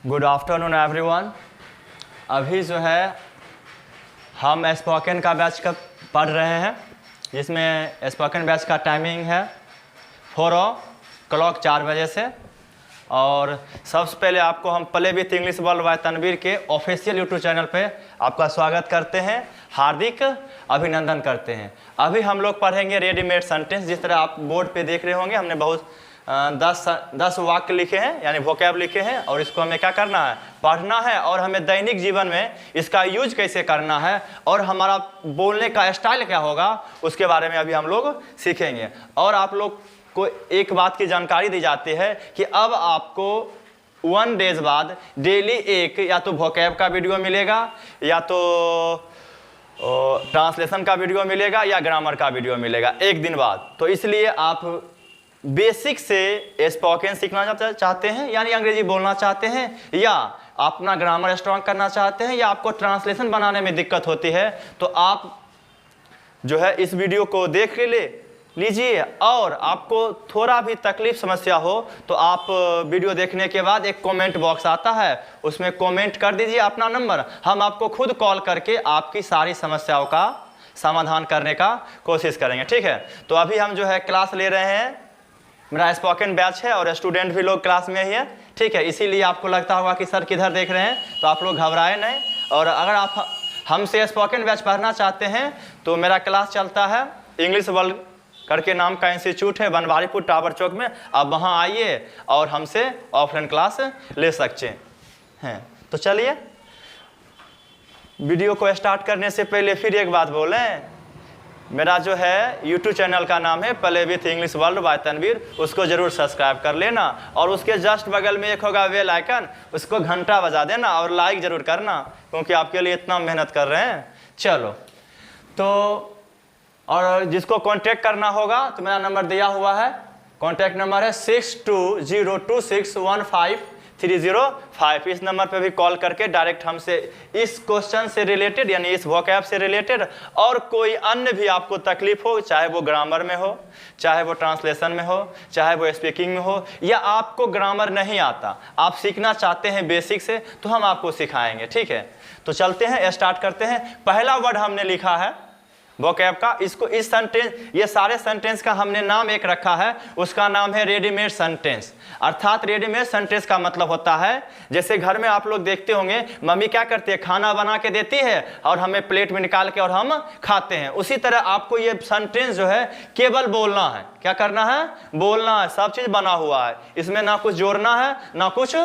Good afternoon everyone. अभी जो है हम स्पोकन का बैच का पढ़ रहे हैं, जिसमें स्पोकन बैच का टाइमिंग है 4 o'clock 4 बजे से। और सबसे पहले आपको हम play with English world by Tanveer के ऑफिशियल यूट्यूब चैनल पे आपका स्वागत करते हैं, हार्दिक अभिनंदन करते हैं। अभी हम लोग पढ़ेंगे रेडीमेड सेंटेंस। जिस तरह आप बोर्ड पे देख रहे होंगे, हमने बहुत 10 वाक्य लिखे हैं, यानी वोकैब लिखे हैं, और इसको हमें क्या करना है, पढ़ना है, और हमें दैनिक जीवन में इसका यूज कैसे करना है और हमारा बोलने का स्टाइल क्या होगा, उसके बारे में अभी हम लोग सीखेंगे। और आप लोग को एक बात की जानकारी दी जाती है कि अब आपको 1 डेज बाद डेली एक या तो वोकैब का वीडियो मिलेगा, या तो ट्रांसलेशन का वीडियो मिलेगा, या ग्रामर का वीडियो मिलेगा एक दिन बाद। तो इसलिए आप बेसिक से स्पोकन सीखना चाहते हैं, यानी अंग्रेजी बोलना चाहते हैं, या अपना ग्रामर स्ट्रॉन्ग करना चाहते हैं, या आपको ट्रांसलेशन बनाने में दिक्कत होती है, तो आप जो है इस वीडियो को देख लीजिए। और आपको थोड़ा भी तकलीफ समस्या हो तो आप वीडियो देखने के बाद एक कमेंट बॉक्स आता है, उसमें कमेंट कर दीजिए अपना नंबर। हम आपको खुद कॉल करके आपकी सारी समस्याओं का समाधान करने का कोशिश करेंगे, ठीक है। तो अभी हम जो है क्लास ले रहे हैं, मेरा स्पोकन बैच है और स्टूडेंट भी लोग क्लास में ही है, ठीक है। इसीलिए आपको लगता होगा कि सर किधर देख रहे हैं, तो आप लोग घबराए नहीं। और अगर आप हमसे स्पोकन बैच पढ़ना चाहते हैं तो मेरा क्लास चलता है इंग्लिश वर्ल्ड करके नाम का इंस्टीट्यूट है, बनवारीपुर टावर चौक में। आप वहाँ आइए और हमसे ऑफलाइन क्लास ले सकते हैं। तो चलिए, वीडियो को स्टार्ट करने से पहले फिर एक बात बोलें, मेरा जो है यूट्यूब चैनल का नाम है play with English world by Tanveer, उसको जरूर सब्सक्राइब कर लेना, और उसके जस्ट बगल में एक होगा बेल आइकन, उसको घंटा बजा देना, और लाइक जरूर करना, क्योंकि आपके लिए इतना मेहनत कर रहे हैं। चलो, तो और जिसको कांटेक्ट करना होगा तो मेरा नंबर दिया हुआ है, कांटेक्ट नंबर है 6202615305। इस नंबर पे भी कॉल करके डायरेक्ट हमसे इस क्वेश्चन से रिलेटेड, यानी इस वोकैब से रिलेटेड, और कोई अन्य भी आपको तकलीफ हो, चाहे वो ग्रामर में हो, चाहे वो ट्रांसलेशन में हो, चाहे वो स्पीकिंग में हो, या आपको ग्रामर नहीं आता, आप सीखना चाहते हैं बेसिक से, तो हम आपको सिखाएंगे, ठीक है। तो चलते हैं, स्टार्ट करते हैं। पहला वर्ड हमने लिखा है वोकैब का, इसको इस सेंटेंस, ये सारे सेंटेंस का हमने नाम एक रखा है, उसका नाम है रेडीमेड सेंटेंस। अर्थात रेडीमेड सेंटेंस का मतलब होता है, जैसे घर में आप लोग देखते होंगे, मम्मी क्या करती है, खाना बना के देती है और हमें प्लेट में निकाल के और हम खाते हैं। उसी तरह आपको ये सेंटेंस जो है केवल बोलना है। क्या करना है? बोलना है। सब चीज बना हुआ है, इसमें ना कुछ जोड़ना है ना कुछ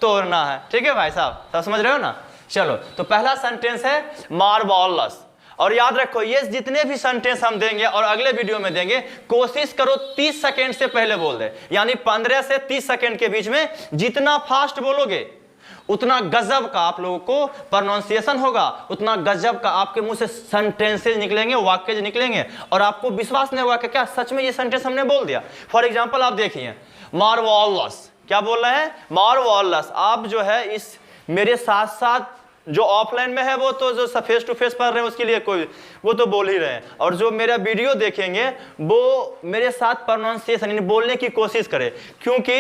तोड़ना है, ठीक है भाई साहब, सब समझ रहे हो ना। चलो, तो पहला सेंटेंस है मार्वलस। और याद रखो, ये जितने भी सेंटेंस हम देंगे और अगले वीडियो में देंगे, कोशिश करो 30 सेकेंड से पहले बोल दे, यानी 15 से 30 सेकेंड के बीच में जितना फास्ट बोलोगे उतना गजब का आप लोगों को प्रोनाउंसिएशन होगा, उतना गजब का आपके मुंह से सेंटेंसेज निकलेंगे, वाक्य निकलेंगे, और आपको विश्वास नहीं होगा कि क्या सच में ये सेंटेंस हमने बोल दिया। फॉर एग्जाम्पल आप देखिए, मार्वलस, क्या बोल रहे हैं? मार्वलस। आप जो है इस मेरे साथ साथ जो ऑफलाइन में है वो तो जो फेस टू फेस पढ़ रहे हैं उसके लिए कोई वो तो बोल ही रहे हैं, और जो मेरा वीडियो देखेंगे वो मेरे साथ प्रोनाउंसिएशन यानी बोलने की कोशिश करें। क्योंकि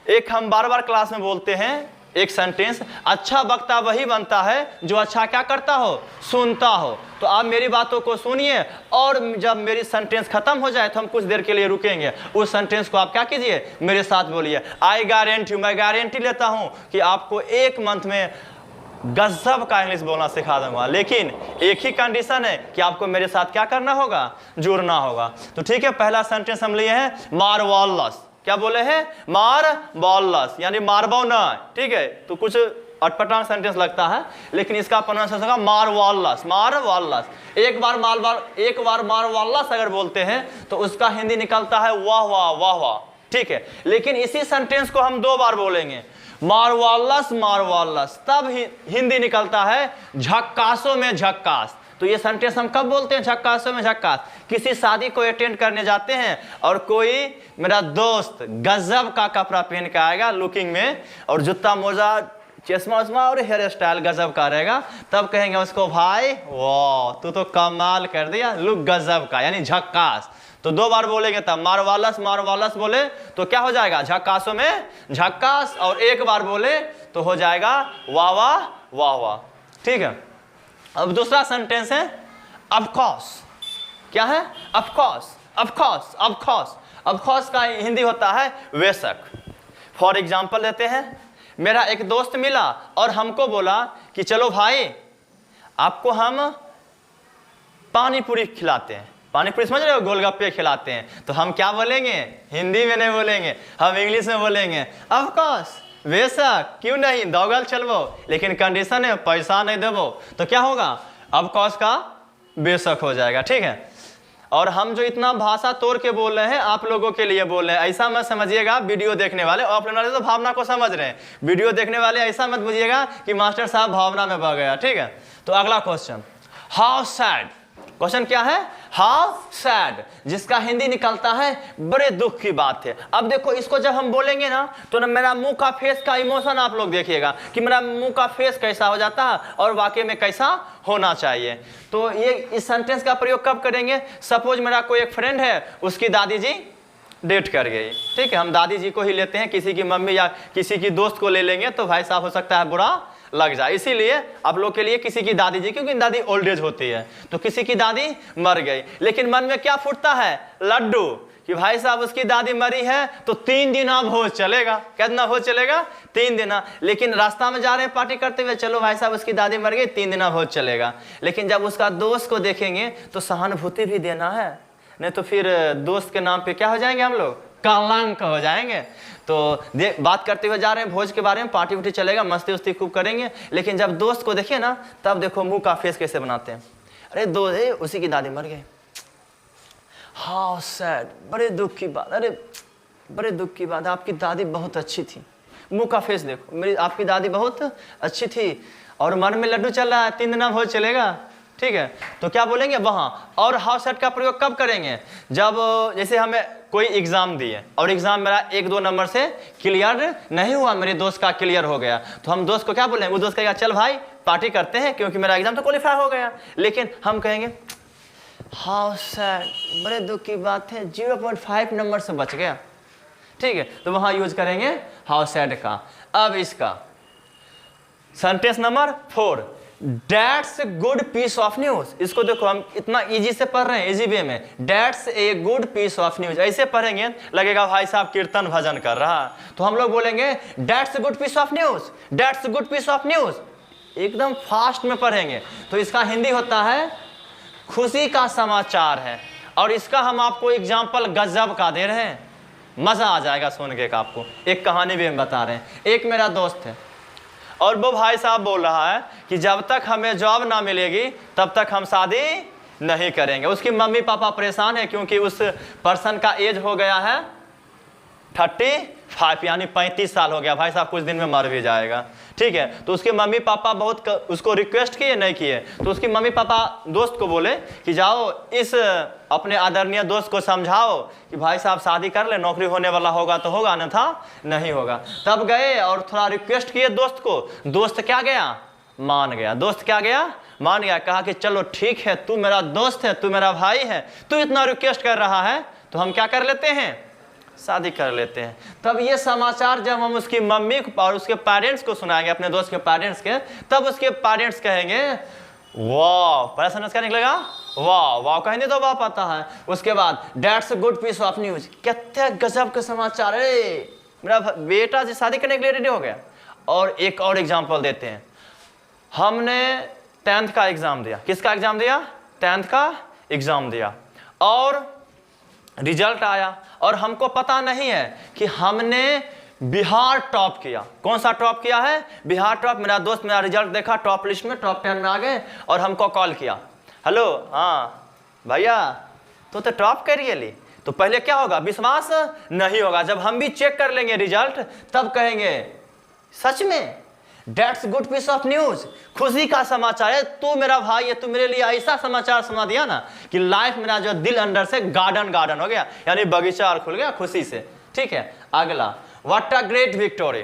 एक हम बार बार क्लास में बोलते हैं एक सेंटेंस, अच्छा वक्ता वही बनता है जो अच्छा क्या करता हो, सुनता हो। तो आप मेरी बातों को सुनिए, और जब मेरी सेंटेंस खत्म हो जाए तो हम कुछ देर के लिए रुकेंगे, उस सेंटेंस को आप क्या कीजिए, मेरे साथ बोलिए। आई गारंटी, मैं गारंटी लेता हूं कि आपको 1 मंथ में गजब का इंग्लिश बोलना सिखा दूंगा, लेकिन एक ही कंडीशन है कि आपको मेरे साथ क्या करना होगा, जुड़ना होगा। तो ठीक है, पहला सेंटेंस हम लिए हैं मार्वलस। क्या बोले हैं? मार्वलस, यानी मारबो ना, ठीक है। तो कुछ अटपटा सेंटेंस लगता है, लेकिन इसका प्रोनाउंसिएशन होगा मार्वलस, मार्वलस। एक बार मार्वलस अगर बोलते हैं तो उसका हिंदी निकलता है वाह वाह वाह वाह, ठीक है। लेकिन इसी सेंटेंस को हम 2 बार बोलेंगे, मार्वलस मार्वलस, तब हिंदी निकलता है झक्कासों में झक्कास। तो ये सेंटेंस हम कब बोलते हैं? झक्कासों में झक्कास। किसी शादी को अटेंड करने जाते हैं और कोई मेरा दोस्त गजब का कपड़ा पहन के आएगा लुकिंग में, और जूता मोजा चश्मा वश्मा और हेयर स्टाइल गजब का रहेगा, तब कहेंगे उसको भाई वाह तू तो कमाल कर दिया, लुक गजब का, यानी झक्कास। तो 2 बार बोलेंगे तब मार्वलस मार्वलस बोले तो क्या हो जाएगा, झक्कासों में झक्कास, और 1 बार बोले तो हो जाएगा वाह वाह वाह वाह। ठीक है, अब दूसरा सेंटेंस है ऑफ कोर्स। क्या है, of course, of course, of course. Of course का हिंदी होता है बेशक। फॉर एग्जांपल लेते हैं, मेरा एक दोस्त मिला और हमको बोला कि चलो भाई आपको हम पानी पूरी खिलाते हैं। पानी पूरी समझ रहे हो, गोलगप्पे खिलाते हैं। तो हम क्या बोलेंगे, हिंदी में नहीं बोलेंगे, हम इंग्लिश में बोलेंगे ऑफ कोर्स, बेशक, क्यों नहीं, दौगल चलबो, लेकिन कंडीशन है पैसा नहीं देबो। तो क्या होगा, ऑफ कोर्स का बेशक हो जाएगा। ठीक है, और हम जो इतना भाषा तोड़ के बोल रहे हैं आप लोगों के लिए बोल रहे हैं, ऐसा मत समझिएगा वीडियो देखने वाले, ऑफलाइन वाले तो भावना को समझ रहे हैं, वीडियो देखने वाले ऐसा मत बुझिएगा कि मास्टर साहब भावना में बह गया। ठीक है, तो अगला क्वेश्चन, हाउ सैड। क्वेश्चन क्या है, हाउ सैड, जिसका हिंदी निकलता है बड़े दुख की बात है। अब देखो इसको जब हम बोलेंगे ना तो ना मेरा मुंह का फेस का इमोशन आप लोग देखिएगा कि मेरा मुंह का फेस कैसा हो जाता है और वाकई में कैसा होना चाहिए। तो ये इस सेंटेंस का प्रयोग कब करेंगे, सपोज मेरा कोई एक फ्रेंड है, उसकी दादी जी डेट कर गई। ठीक है, हम दादी जी को ही लेते हैं, किसी की मम्मी या किसी की दोस्त को ले लेंगे तो भाई साहब हो सकता है बुरा लग जाए, इसीलिए आप लोग के लिए किसी की दादी जी, क्योंकि दादी ओल्ड एज होती है, तो किसी की दादी मर गई, लेकिन मन में क्या फूटता है, लड्डू, कि भाई साहब उसकी दादी मरी है तो 3 दिन अब भोज चलेगा। कितना भोज चलेगा, 3 दिन। लेकिन रास्ता में जा रहे हैं पार्टी करते हुए, चलो भाई साहब उसकी दादी मर गई, 3 दिन भोज चलेगा। लेकिन जब उसका दोस्त को देखेंगे तो सहानुभूति भी देना है, नहीं तो फिर दोस्त के नाम पे क्या हो जाएंगे, हम लोग कलंक हो जाएंगे। तो बात करते हुए जा रहे हैं भोज के बारे में, पार्टी उठी चलेगा, मस्ती उस्ती खूब करेंगे, लेकिन जब दोस्त को देखिए ना तब देखो मुंह का फेस कैसे बनाते हैं, अरे दोस्त उसी की दादी मर गई, हाउ सैड, बड़े दुख की बात, अरे बड़े दुख की बात, आपकी दादी बहुत अच्छी थी। मुंह का फेस देखो, मेरी आपकी दादी बहुत अच्छी थी, और मन में लड्डू चल रहा है, 3 दिन भोज चलेगा। ठीक है, तो क्या बोलेंगे वहाँ। और हाउ सैड का प्रयोग कब करेंगे, जब जैसे हमें कोई एग्जाम दिए और एग्जाम मेरा 1-2 नंबर से क्लियर नहीं हुआ, मेरे दोस्त का क्लियर हो गया, तो हम दोस्त को क्या बोलेंगे, वो दोस्त कहेगा चल भाई पार्टी करते हैं क्योंकि मेरा एग्जाम तो क्वालिफाई हो गया। लेकिन हम कहेंगे हाउ सैड, बड़े दुख की बात है, 0.5 नंबर से बच गया। ठीक है, तो वहाँ यूज करेंगे हाउ सैड का। अब इसका sentence number 4, That's a good piece of news। इसको देखो हम इतना इजी से पढ़ रहे हैं, इजी वे में, That's a good piece of news। ऐसे पढ़ेंगे लगेगा भाई साहब कीर्तन भजन कर रहा, तो हम लोग बोलेंगे That's a good piece of news, That's a good piece of news। एकदम फास्ट में पढ़ेंगे। तो इसका हिंदी होता है खुशी का समाचार है, और इसका हम आपको एग्जाम्पल गजब का दे रहे हैं, मजा आ जाएगा सुन के। आपको एक कहानी भी हम बता रहे हैं। एक मेरा दोस्त है और वो भाई साहब बोल रहा है कि जब तक हमें जॉब ना मिलेगी तब तक हम शादी नहीं करेंगे। उसकी मम्मी पापा परेशान है क्योंकि उस पर्सन का एज हो गया है 35 यानी 35 साल हो गया, भाई साहब कुछ दिन में मर भी जाएगा। ठीक है, तो उसके मम्मी पापा बहुत उसको रिक्वेस्ट किए, नहीं किए, तो उसकी मम्मी पापा दोस्त को बोले कि जाओ इस अपने आदरणीय दोस्त को समझाओ कि भाई साहब शादी कर ले, नौकरी होने वाला होगा तो होगा, अन्यथा नहीं होगा। तब गए और थोड़ा रिक्वेस्ट किए दोस्त को, दोस्त क्या गया, मान गया। दोस्त क्या गया, मान गया, कहा कि चलो ठीक है, तू मेरा दोस्त है, तू मेरा भाई है, तू इतना रिक्वेस्ट कर रहा है तो हम क्या कर लेते हैं, शादी कर लेते हैं। तब ये समाचार जब हम उसकी मम्मी और उसके पेरेंट्स को सुनाएंगे, अपने दोस्त के पेरेंट्स के, तब उसके पेरेंट्स कहेंगे वाह, पहला सेंटेंस क्या निकलेगा, वाह। वाह कहेंगे तो वाह पता है। उसके बाद that's a good piece of news, कितने गजब के समाचार है, मेरा बेटा जी शादी करने के लिए रेडी हो गया। और एक और एग्जाम्पल देते हैं, हमने 10th का एग्जाम दिया। किसका एग्जाम दिया, 10th का एग्जाम दिया, और रिजल्ट आया और हमको पता नहीं है कि हमने बिहार टॉप किया। कौन सा टॉप किया है, बिहार टॉप। मेरा दोस्त मेरा रिजल्ट देखा, टॉप लिस्ट में, टॉप 10 में आ गए, और हमको कॉल किया, हेलो हाँ भैया तो टॉप करिए ली। तो पहले क्या होगा, विश्वास नहीं होगा। जब हम भी चेक कर लेंगे रिजल्ट तब कहेंगे सच में That's good piece of news, खुशी का समाचार है, तू मेरा भाई है, तू मेरे लिए ऐसा समाचार सुना दिया ना कि लाइफ मेरा जो दिल अंदर से गार्डन हो गया, यानी बगीचा और खुल गया खुशी से। ठीक है, अगला, what a great victory.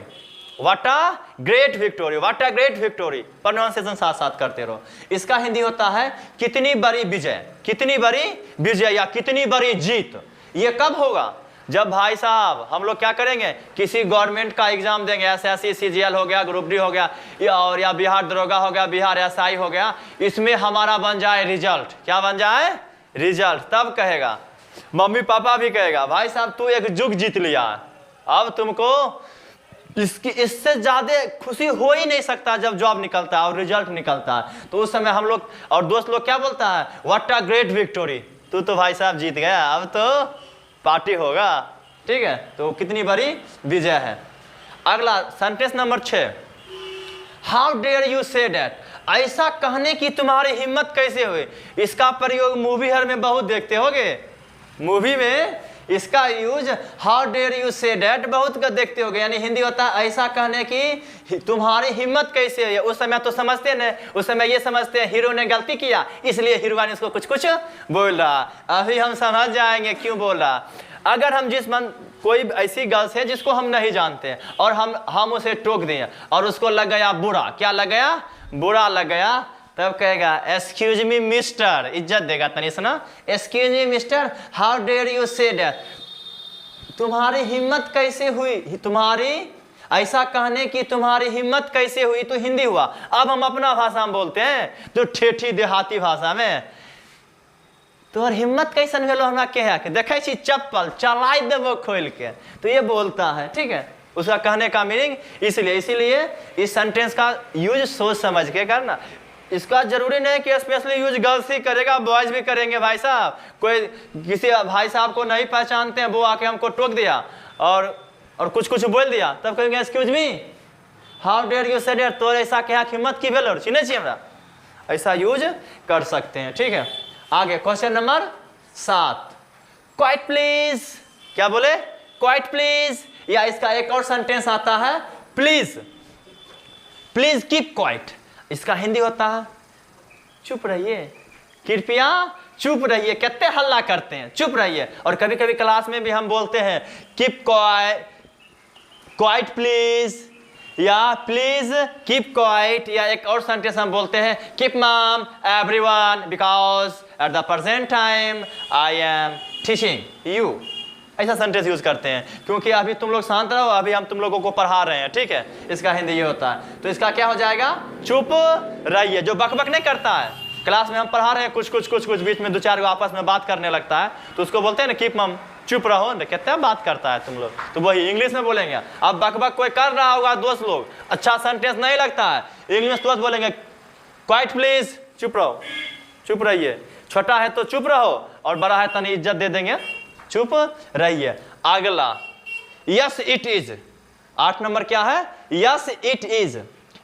What a great victory, what a great victory, pronunciation साथ साथ करते रहो। इसका हिंदी होता है कितनी बड़ी विजय, कितनी बड़ी विजय या कितनी बड़ी जीत। ये कब होगा? जब भाई साहब हम लोग क्या करेंगे, किसी गवर्नमेंट का एग्जाम देंगे, एसएससी सीजीएल हो गया, ग्रुप डी हो गया, या बिहार दरोगा हो गया, बिहार एसआई हो गया, इसमें हमारा बन जाए रिजल्ट, क्या बन जाए रिजल्ट, तब कहेगा, मम्मी पापा भी कहेगा भाई साहब तू एक जुग जीत लिया, अब तुमको इससे ज्यादा खुशी हो ही नहीं सकता जब जॉब निकलता है और रिजल्ट निकलता है। तो उस समय हम लोग और दोस्त लोग क्या बोलता है, व्हाट अ ग्रेट विक्टोरी, तू तो भाई साहब जीत गया, अब तो पार्टी होगा। ठीक है, तो कितनी बड़ी विजय है। अगला sentence number 6, how dare you say that, ऐसा कहने की तुम्हारी हिम्मत कैसे हुई। इसका प्रयोग मूवी हर में बहुत देखते होगे, मूवी में इसका use how dare you say that बहुत देखते होगे, यानी हिंदी होता है ऐसा कहने की तुम्हारी हिम्मत कैसे हुई। उस समय तो समझते नहीं, उस समय ये समझते हैं हीरो ने गलती किया इसलिए हीरोइन इसको कुछ कुछ बोल रहा। अभी हम समझ जाएंगे क्यों बोल रहा। अगर हम कोई ऐसी गर्ल्स है जिसको हम नहीं जानते हैं और हम उसे टोक दें और उसको लग गया बुरा, क्या लग गया, बुरा लग गया, तब कहेगा एक्सक्यूज मी मिस्टर, इज्जत देगा तनी सुना, excuse me mister how dare you say that, तुम्हारी हिम्मत कैसे हुई, तुम्हारी ऐसा कहने की तुम्हारी हिम्मत कैसे हुई, तो हिंदी हुआ। अब हम अपना भाषा में बोलते हैं तो ठेठी देहाती भाषा में, तोहर हिम्मत कैसन भेलो हमरा कहे के, देखे छी चप्पल चलाई देबो खोल के, तो ये बोलता है। ठीक है, उसका कहने का मीनिंग इसीलिए इस सेंटेंस का यूज सोच समझ के करना। इसका जरूरी नहीं कि स्पेशली यूज गर्ल्स ही करेगा, बॉयज भी करेंगे। भाई साहब कोई किसी भाई साहब को नहीं पहचानते हैं, वो आके हमको टोक दिया और कुछ कुछ बोल दिया, तब कहेंगे excuse me how dare you say that, तो ऐसा क्या हिम्मत की भेल चिन्हे छी हमरा, ऐसा यूज कर सकते हैं। ठीक है, आगे क्वेश्चन नंबर 7, क्वाइट प्लीज, क्या बोले, क्वाइट प्लीज, या इसका एक और सेंटेंस आता है प्लीज, प्लीज कीप क्वाइट, इसका हिंदी होता है चुप रहिए, कृपया चुप रहिए, कितने हल्ला करते हैं, चुप रहिए। और कभी कभी क्लास में भी हम बोलते हैं कीप क्वाइट प्लीज, या प्लीज कीप क्वाइट, या एक और सेंटेंस हम बोलते हैं keep mom everyone because at the present time I am teaching you, ऐसा सेंटेंस यूज करते हैं क्योंकि अभी तुम लोग शांत रहो, अभी हम तुम लोगों को पढ़ा रहे हैं। ठीक है, इसका हिंदी ये होता है। तो इसका क्या हो जाएगा, चुप रहिए, जो बकबक नहीं करता है, क्लास में हम पढ़ा रहे हैं कुछ बीच में दो चार आपस में बात करने लगता है, तो उसको बोलते हैं ना कीप मम, चुप रहो, कहते हैं बात करता है तुम लोग, तो वही इंग्लिश में बोलेंगे। अब बकबक कोई कर रहा होगा दोस्त लोग, अच्छा सेंटेंस नहीं लगता है, इंग्लिश तुरंत बोलेंगे क्वाइट प्लीज, चुप रहो, चुप रहिए, छोटा है तो चुप रहो और बड़ा है तनी इज्जत दे देंगे, चुप रहिए। अगला यस इट इज, 8 नंबर क्या है, यस इट इज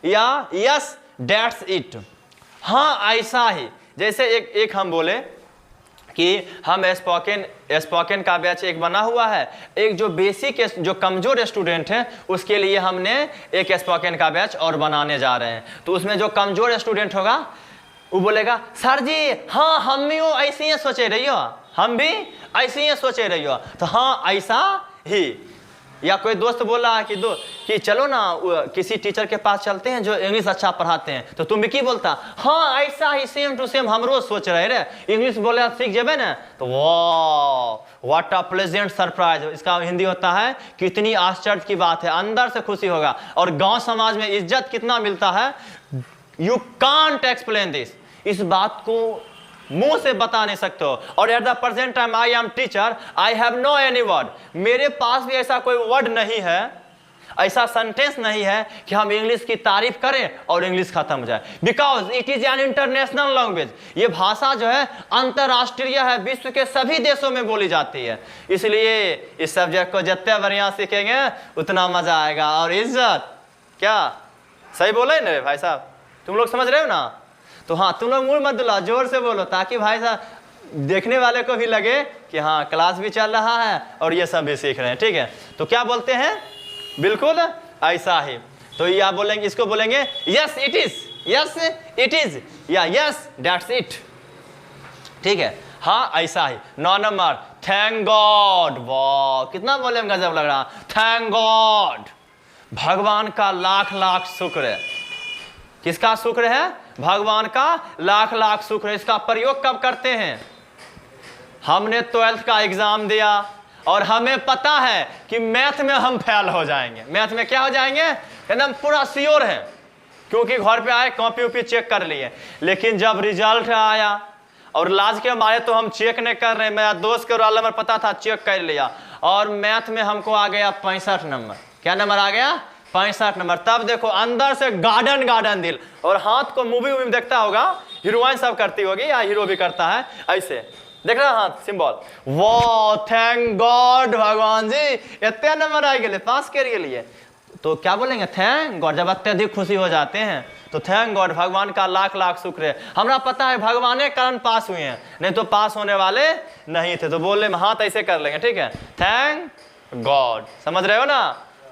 या यस दैट्स इट, हाँ ऐसा ही। जैसे एक हम बोले कि हम स्पोकन का बैच एक बना हुआ है, एक जो बेसिक जो कमजोर स्टूडेंट है उसके लिए हमने एक स्पोकन का बैच और बनाने जा रहे हैं। तो उसमें जो कमजोर स्टूडेंट होगा वो बोलेगा सर जी हाँ हम भी ऐसे ही सोचे रही हो, हम भी ऐसे ही सोचे रही हो, तो हाँ ऐसा ही। या कोई दोस्त बोल रहा है कि चलो ना किसी टीचर के पास चलते हैं जो इंग्लिश अच्छा पढ़ाते हैं, तो तुम भी की बोलता हाँ ऐसा ही सेम टू सेम हम रोज सोच रहे रे, इंग्लिश बोले सीख जेबे ना, तो वाह व्हाट अ प्लेजेंट सरप्राइज, इसका हिंदी होता है कितनी आश्चर्य की बात है, अंदर से खुशी होगा। और गांव समाज में इज्जत कितना मिलता है, यू कांट एक्सप्लेन दिस, इस बात को मुंह से बता नहीं सकते हो। और at the present time I am teacher, I have no any word, मेरे पास भी ऐसा कोई वर्ड नहीं है, ऐसा सेंटेंस नहीं है कि हम इंग्लिश की तारीफ करें और इंग्लिश खत्म हो जाए, because it is an international language, ये भाषा जो है अंतरराष्ट्रीय है, विश्व के सभी देशों में बोली जाती है। इसलिए इस सब्जेक्ट को जितने बढ़िया सीखेंगे उतना मजा आएगा। और इज्जत, क्या सही बोले ना भाई साहब, तुम लोग समझ रहे हो ना, तो हाँ तुम लोग मुंह मत दुलाओ, जोर से बोलो ताकि भाई साहब देखने वाले को भी लगे कि हाँ क्लास भी चल रहा है और ये सब भी सीख रहे हैं। ठीक है, तो क्या बोलते हैं, बिल्कुल ऐसा ही। तो ये आप बोलेंगे, इसको बोलेंगे yes it is, yes it is या यस दैट्स इट। ठीक है, हाँ ऐसा ही। 9 नंबर थैंक गॉड, वाह कितना बोले गजब लग रहा, थैंक गॉड भगवान का लाख लाख शुक्र है। किसका शुक्र है? भगवान का लाख लाख शुक्र है। इसका प्रयोग कब करते हैं? हमने 12th का एग्जाम दिया और हमें पता है कि मैथ में हम फेल हो जाएंगे। मैथ में क्या हो जाएंगे? एकदम पूरा श्योर है, क्योंकि घर पे आए कॉपी उपी चेक कर लिए। लेकिन जब रिजल्ट आया और लाज के मारे तो हम चेक नहीं कर रहे, मेरा दोस्त के रोल नंबर पता था, चेक कर लिया और मैथ में हमको आ गया 65 नंबर। क्या नंबर आ गया? 65 नंबर। तब देखो अंदर से गार्डन गार्डन दिल, और हाथ को मूवी में देखता होगा, हीरोइन सब करती होगी या हीरो भी करता है ऐसे, देख रहा हाथ सिंबल। वाह थैंक गॉड भगवान जी इतने नंबर आ गए, पास कर लिए। तो क्या बोलेंगे? Thank God. जब अत्यधिक खुशी हो जाते हैं तो थैंक गॉड, भगवान का लाख लाख शुक्र है। हमरा पता है भगवान के कारण पास हुए हैं, नहीं तो पास होने वाले नहीं थे। तो बोले हाथ ऐसे कर लेंगे, ठीक है, थैंक गॉड। समझ रहे हो ना?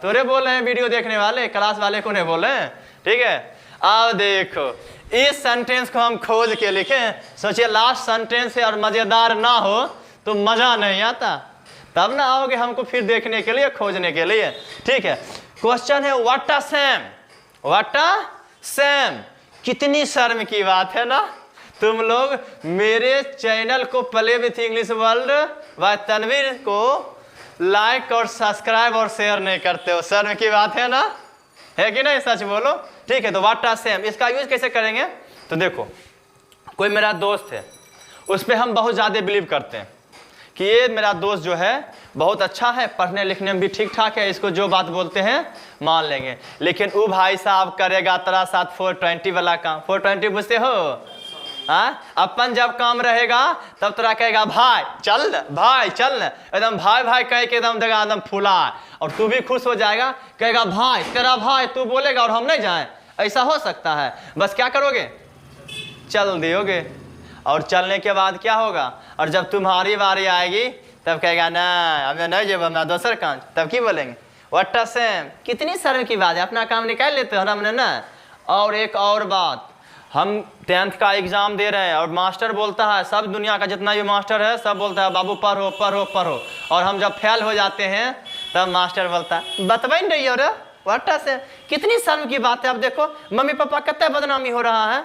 तोरे बोल रहे हैं वीडियो देखने वाले, क्लास वाले को नहीं बोल रहे हैं, ठीक है। अब देखो इस सेंटेंस को हम खोज के लिखें। सोचिए लास्ट सेंटेंस है और मजेदार ना हो तो मजा नहीं आता, तब ना आओगे हमको फिर देखने के लिए, खोजने के लिए, ठीक है। क्वेश्चन है what a Sam. What a Sam, कितनी शर्म की बात है ना। तुम लोग मेरे चैनल को प्ले विथ इंग्लिश वर्ल्ड व तनवीर को लाइक और सब्सक्राइब और शेयर नहीं करते हो, शर्म की बात है ना, है कि नहीं? सच बोलो, ठीक है। तो व्हाट अ सैम इसका यूज कैसे करेंगे? तो देखो कोई मेरा दोस्त है, उस पर हम बहुत ज़्यादा बिलीव करते हैं कि ये मेरा दोस्त जो है बहुत अच्छा है, पढ़ने लिखने में भी ठीक ठाक है, इसको जो बात बोलते हैं मान लेंगे। लेकिन वो भाई साहब करेगा तेरा साथ 420 वाला काम। 420 बुझते हो? अपन जब काम रहेगा तब तेरा कहेगा भाई चल न, भाई चल न, एकदम भाई भाई कह के एकदम देगा, एकदम फुला, और तू भी खुश हो जाएगा, कहेगा भाई तेरा भाई, तू बोलेगा और हम नहीं जाएं। ऐसा हो सकता है? बस क्या करोगे? चल दियोगे, और चलने के बाद क्या होगा? और जब तुम्हारी बारी आएगी तब कहेगा ना अब नहीं जब मैं दोसर काम, तब की बोलेंगे? व्हाट अ सैम, कितनी शर्म की बात है, अपना काम निकाल लेते हो हमने ना। और एक और बात, हम 10th का एग्जाम दे रहे हैं और मास्टर बोलता है, सब दुनिया का जितना भी मास्टर है सब बोलता है बाबू पढ़ो पढ़ो पढ़ो, और हम जब फेल हो जाते हैं तब मास्टर बोलता है बतवाई नहीं हो रहा। व्हाट अ सैम, कितनी शर्म की बात है। अब देखो मम्मी पापा कितना बदनामी हो रहा है,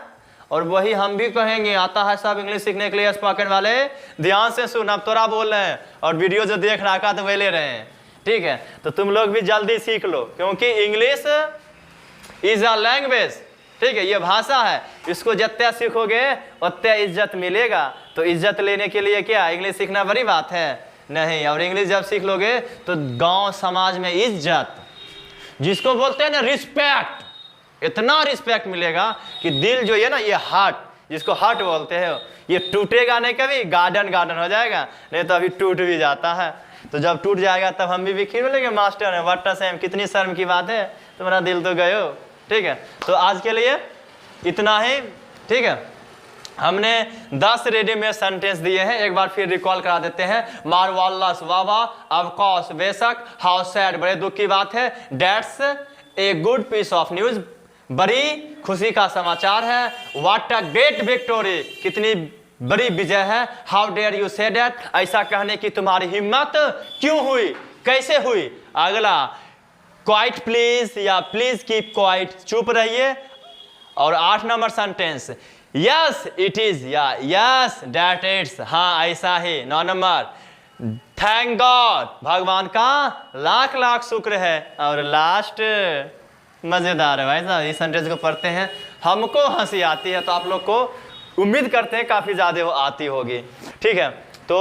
और वही हम भी कहेंगे। आता है सब इंग्लिश सीखने के लिए स्पोकन वाले, ध्यान से सुन, अब तोरा बोल रहे हैं और वीडियो जो देख रहा का तो वे ले रहे हैं, ठीक है। तो तुम लोग भी जल्दी सीख लो, क्योंकि इंग्लिश इज अ लैंग्वेज, ठीक है, ये भाषा है। इसको जितना सीखोगे उतना इज्जत मिलेगा। तो इज्जत लेने के लिए क्या इंग्लिश सीखना बड़ी बात है? नहीं। और इंग्लिश जब सीख लोगे तो गांव समाज में इज्जत, जिसको बोलते हैं ना रिस्पेक्ट, इतना रिस्पेक्ट मिलेगा कि दिल जो है ना, ये हार्ट, जिसको हार्ट बोलते हैं, ये टूटेगा नहीं कभी, गार्डन गार्डन हो जाएगा। नहीं तो अभी टूट भी जाता है। तो जब टूट जाएगा तब हम भी खीर बोलेंगे मास्टर है व्हाट अ सैम, कितनी शर्म की बात है, तुम्हारा दिल तो गयो, ठीक है। तो आज के लिए इतना ही, ठीक है। हमने 10 रेडीमेड सेंटेंस दिए हैं, एक बार फिर रिकॉल करा देते हैं। मार्वलस, वाह वाह, ऑफ कोर्स, बेशक, हाउ सैड, बड़े दुख की बात है, that's a good piece of news, बड़ी खुशी का समाचार है, व्हाट अ ग्रेट विक्टोरी, कितनी बड़ी विजय है, how dare you say that, ऐसा कहने की तुम्हारी हिम्मत क्यों हुई, कैसे हुई। अगला क्वाइट प्लीज या प्लीज कीप क्वाइट, चुप रहिए। और 8 number sentence, yes it is या यस दैट इट्स, हाँ ऐसा ही। 9 नंबर, थैंक गॉड, भगवान का लाख लाख शुक्र है। और लास्ट मजेदार है भाई साहब, इस सेंटेंस को पढ़ते हैं हमको हंसी आती है, तो आप लोग को उम्मीद करते हैं काफी ज्यादा वो आती होगी, ठीक है। तो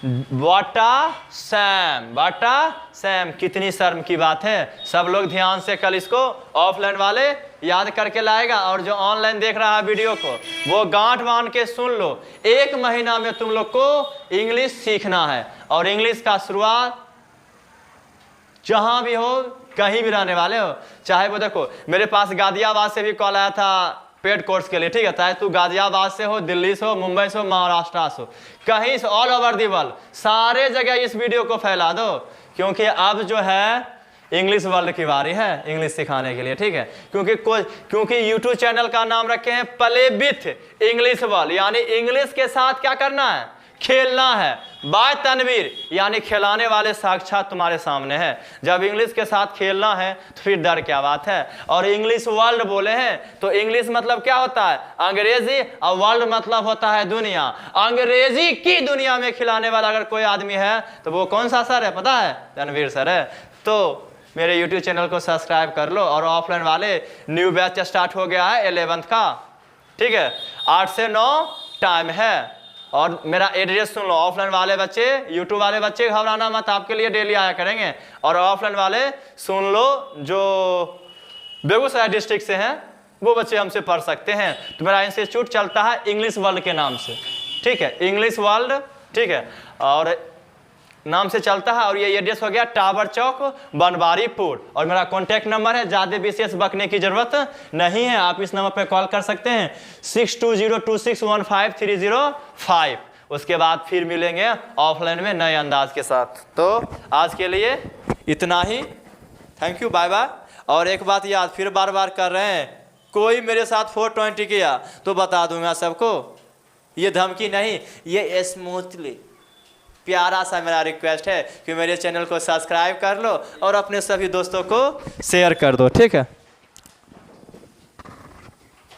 what a Sam, what a Sam, कितनी शर्म की बात है। सब लोग ध्यान से कल इसको ऑफलाइन वाले याद करके लाएगा, और जो ऑनलाइन देख रहा है वीडियो को वो गांठ बांध के सुन लो। 1 महीना में तुम लोग को इंग्लिश सीखना है, और इंग्लिश का शुरुआत जहां भी हो, कहीं भी रहने वाले हो, चाहे वो देखो मेरे पास गाजियाबाद से भी कॉल आया था पेड कोर्स के लिए, ठीक है। चाहे तू गाजियाबाद से हो, दिल्ली से हो, मुंबई से हो, महाराष्ट्र से हो, कहीं से, ऑल ओवर दी वर्ल्ड, सारे जगह इस वीडियो को फैला दो, क्योंकि अब जो है इंग्लिश वर्ल्ड की बारी है इंग्लिश सिखाने के लिए, ठीक है। क्योंकि YouTube चैनल का नाम रखे हैं प्ले विथ इंग्लिश वर्ल्ड, यानी इंग्लिश के साथ क्या करना है, खेलना है। बाय तनवीर यानी खिलाने वाले साक्षात तुम्हारे सामने हैं। जब इंग्लिश के साथ खेलना है तो फिर डर क्या बात है। और इंग्लिश वर्ल्ड बोले हैं तो इंग्लिश मतलब क्या होता है? अंग्रेजी, और वर्ल्ड मतलब होता है दुनिया। अंग्रेजी की दुनिया में खिलाने वाला अगर कोई आदमी है तो वो कौन सा सर है पता है? तनवीर सर है। तो मेरे YouTube चैनल को सब्सक्राइब कर लो। और ऑफलाइन वाले न्यू बैच स्टार्ट हो गया है 11th का, ठीक है, 8 से 9 टाइम है। और मेरा एड्रेस सुन लो। ऑफलाइन वाले बच्चे, यूट्यूब वाले बच्चे घबराना मत, आपके लिए डेली आया करेंगे। और ऑफलाइन वाले सुन लो, जो बेगूसराय डिस्ट्रिक्ट से हैं वो बच्चे हमसे पढ़ सकते हैं। तो मेरा इंस्टीट्यूट चलता है इंग्लिश वर्ल्ड के नाम से, ठीक है, इंग्लिश वर्ल्ड, ठीक है, और नाम से चलता है। और ये एड्रेस हो गया टावर चौक, बनवारीपुर। और मेरा कॉन्टैक्ट नंबर है, ज़्यादा विशेष बकने की ज़रूरत नहीं है, आप इस नंबर पर कॉल कर सकते हैं 6202615305। उसके बाद फिर मिलेंगे ऑफलाइन में नए अंदाज के साथ। तो आज के लिए इतना ही, थैंक यू, बाय बाय। और एक बात याद फिर बार बार कर रहे हैं, कोई मेरे साथ 420 किया तो बता दूंगा सबको, ये धमकी नहीं, ये स्मूथली प्यारा सा मेरा रिक्वेस्ट है कि मेरे चैनल को सब्सक्राइब कर लो और अपने सभी दोस्तों को शेयर कर दो, ठीक है।